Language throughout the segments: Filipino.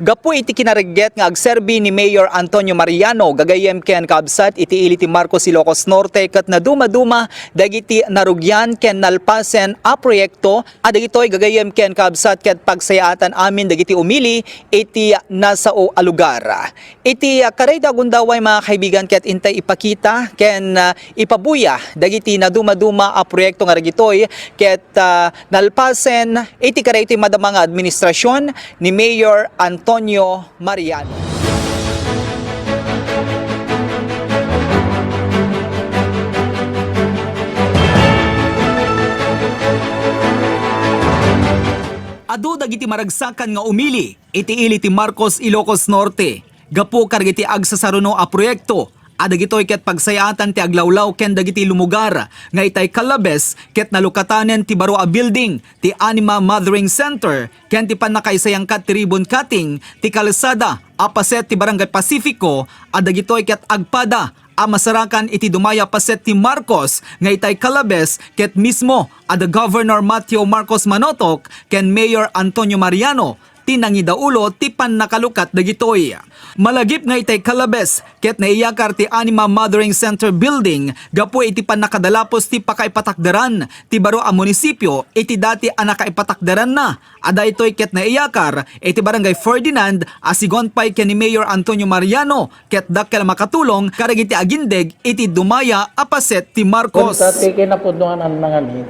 Gapu iti kinarigget nga agserbi ni Mayor Antonio Mariano gagayem ken kabsat iti ili ti Marcos Ilocos Norte ket na duma-duma dagiti narugyan ken nalpasen a proyekto dagitoy gagayem ken kabsat ket pagsayaatan amin dagiti umili iti nasao a lugar. Iti karayda gundaway mga kaibigan ket intay ipakita ken ipabuya dagiti na duma-duma a proyekto nga dagitoy ket nalpasen iti karayda madama nga administrasyon ni Mayor Antonio Mariano. Adu dagiti maragsakan nga umili iti ili ti Marcos Ilocos Norte. Gapu kargiti agsasaruno a proyekto. Adagitoy ket pagsayatan ti aglawlaw ken dagiti lumugar nga itay kalabes ket nalukatanen ti baro a building ti Anima Mothering Center ken ti panakaisayang kat ti ribbon cutting ti kalsada apaset ti Barangay Pacifico adagitoy ket agpada a masarakan iti dumaya paset ti Marcos nga itay kalabes ket mismo ada Governor Mateo Marcos Manotok ken Mayor Antonio Mariano tinangidaulo ti pannakalukat dagitoy. Malagip nga itay kalabes ket naiyakar ti Anima Mothering Center building gapu iti pannakadalapos ti pakaipatakdaran ti baro a munisipyo iti dati a nakaipatakdaran na. Ada itoy ket naiyakar iti Barangay Ferdinand asigonpay ken ni Mayor Antonio Mariano ket dakkel makatulong karagiti agindeg iti dumaya apaset ti Marcos. Kung tati kinapudungan ang nangani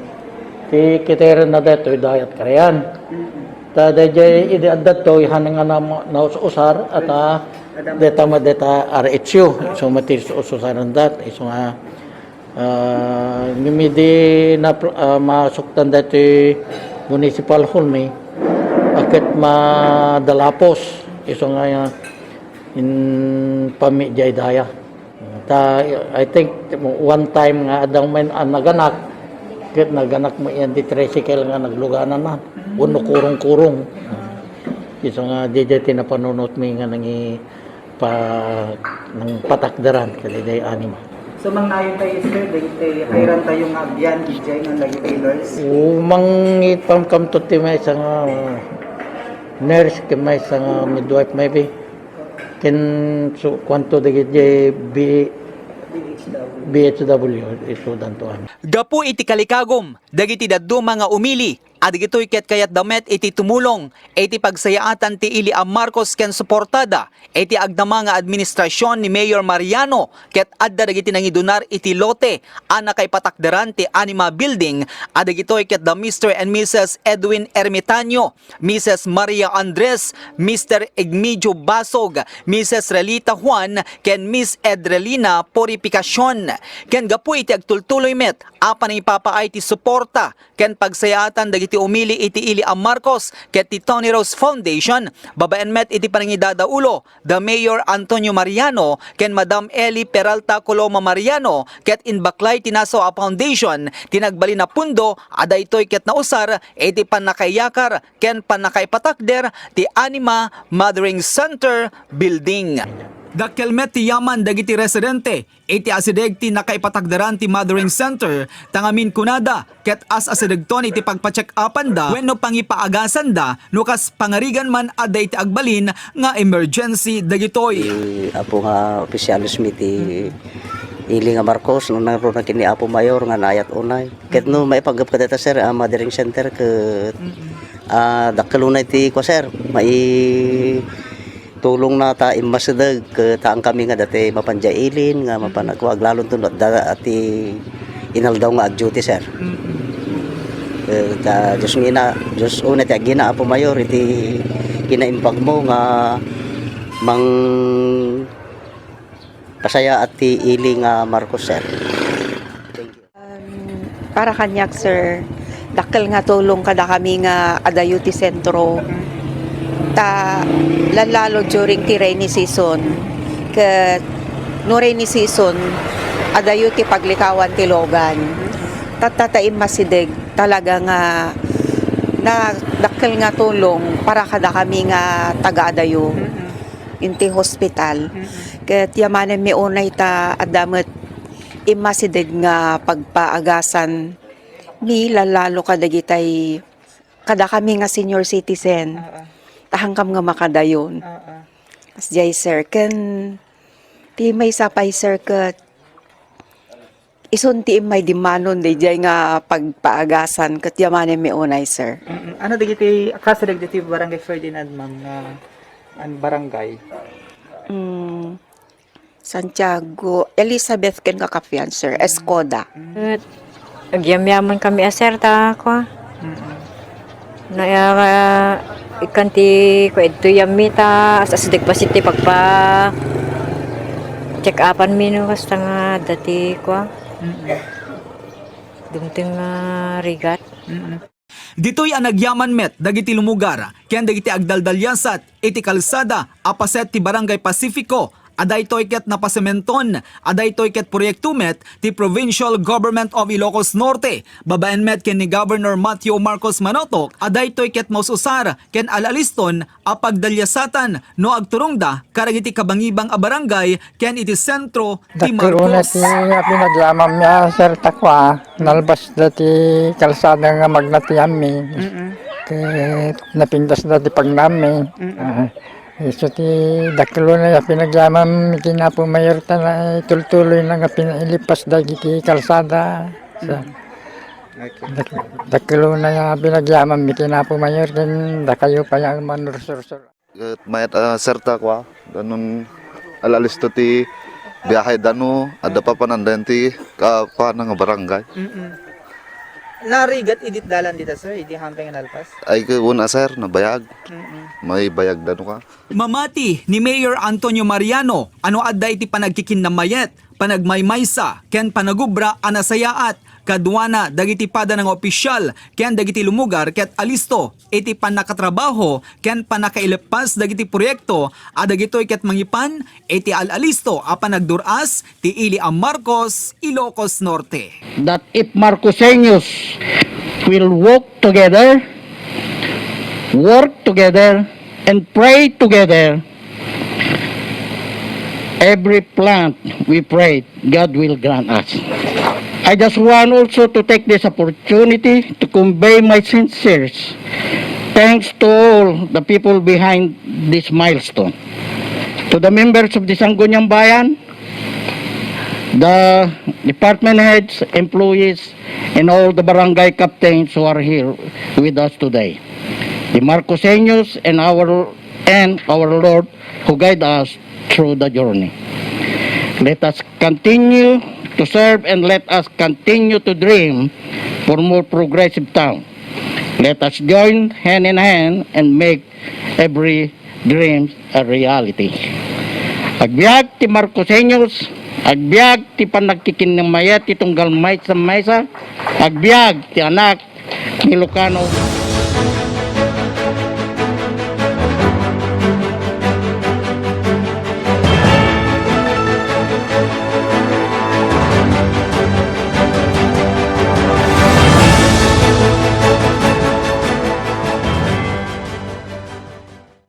ti kiteren na detoy dayat karayan. Ta dayjay idi addat to hananga na usar at deta madeta RHU so matis ususaran dat iso nga mimidi na masuktan dati municipal hall may akit madalapos iso nga in pamijay daya ta I think one time nga adang men naganak ket naganak mo yan di tricycle nga nagluganan na uno kurong-kurong iso nga di tinapanunot mi nga nangi ng patakdaran kaliday Anima. So mang nayon tayo sir, dahil hayran tayo nga biyan, DJ nga lagi tailors. Mang itpam kam to ti may isang nurse ke may isang midwife maybe ken so kwanto dagiti BHW iso danto an. Gapu iti kalikagom dagiti daddo mga umili adigitoy ket kayat damet iti tumulong iti pagsayaatan ti ili a Marcos ken suportada iti agdama nga administrasyon ni Mayor Mariano ket adda dagiti nangidunar iti lote ana kay patakdaran ti Anima building adigitoy ket da Mr. and Mrs. Edwin Ermitanyo, Mrs. Maria Andres, Mr. Egmedio Basog, Mrs. Relita Juan ken Miss Edrelina Purificacion ken gapu iti agtultuloy met apan ipapaay ti suporta ken pagsayaatan dagiti umili iti ili a Marcos ket ti Tony Rose Foundation babaen met iti panangidadaulo the Mayor Antonio Mariano ken Madam Eli Peralta Coloma Mariano ket inbaklay ti Naso a Foundation tinagbali na pundo ada itoy ket nausar iti panakaiyakar ken panakaipatakder ti Anima Mothering Center building. Dakkel met ti yaman dagiti residente iti asideg ti nakaipatagdaran ti Mothering Center tangamin kunada ket as asidegton iti pagpa-check upan da wenno pangipaagasan da nukas pangarigan man adda iti agbalin nga emergency dagitoy. Apo nga opisyalis mi ti ili nga Marcos no naro na kini Apo Mayor nga nayat unay ket no maipagap kadata sir Mothering Center ket dakkelunay ti ko sir mai tulong na ta immasadag taang kami nga dati mapanjailin nga mapanagwag lalong tunod ati inaldaw nga duty sir. Diyos ngina, Diyos una ti agina Apo Mayor iti kinaimpag mo nga mang pasaya at ti ili nga Marcos sir. Para kanyak sir, dakkel nga tulong kada kami nga adayuti sentro ta lalalo during ti rainy season ket no rainy season adayo ti paglikawan ti logan tatataim masideg talaga nga na dakkel nga tulong para kada kami nga taga-adayo inti hospital ket yamanen mi unay ta adamet immasideg nga pagpaagasan mi lalalo kadagitay kada kami nga senior citizen tahangkam nga makadayon. As jay sir, kan ti may sapay sir kat ison ti may dimanon day jay nga pagpaagasan kat yamanin may unay sir. Ano dagiti kaso dagiti barangay Ferdinand ma'am nga an barangay? Santiago, Elizabeth ken kakapian sir, Escoda. Agyam-yaman kami aserta ko. Na ikanti ko ito yamita as asdig pa siti pagpa check upan mi no kasta nga dati ko. Dumting rigat. Ditoy ang nagyaman met dagiti lumugar ken dagiti agdaldalyasat iti kalsada apaset ti Barangay Pacifico. Aday toy ket napasementon, aday toy ket proyekto met ti Provincial Government of Ilocos Norte. Babaen met ken ni Governor Matthew Marcos Manotok, aday toy ket maususar ken alaliston a pagdalyasatan no agturongda karagiti kabangibang a barangay ken iti sentro ti Dakiluna Marcos. ti pinaglamam niya sir takwa, nalbas dati kalsada nga magnatiyam mi. Napintas dati pagnami. So ti dakiluna ya pinaglamam kinapo mayor na tultuloy na nga pinilipas dati kalsada. So, dakiluna ya pinaglamam kinapo mayor din dakayo pa yang manursur-sur. Mayat serta kwa ganun alalis to ti biyahe dano ada pa panandan ti ka nga barangay Narigat idit dalan dito sir, idi hampeng nalpas. ay ko una sir na bayag may bayag dano ka Mamati ni Mayor Antonio Mariano ano adda iti panagkikin na mayet, panagmaymaysa, ken panagubra anasayaat, kadwana dagiti pada ng opisyal, ken dagiti lumugar ket alisto, iti panakatrabaho, ken panakailepas dagiti proyekto, adagitoy ket mangipan, iti alalisto a panagduras, ti Ili a Marcos, Ilocos Norte. That if Marcoseños will work together, and pray together, every plant we pray, God will grant us. I just want also to take this opportunity to convey my sincere thanks to all the people behind this milestone. To the members of the Sangguniang Bayan, the department heads, employees, and all the barangay captains who are here with us today. The Marcoseños and our Lord who guide us through the journey. Let us continue to serve and let us continue to dream for more progressive town. Let us join hand in hand and make every dream a reality. Agbyag ti Marcoseños, agbyag ti panagtikin ng mayat ti tunggal maysa, agbyag ti anak ni Lucano.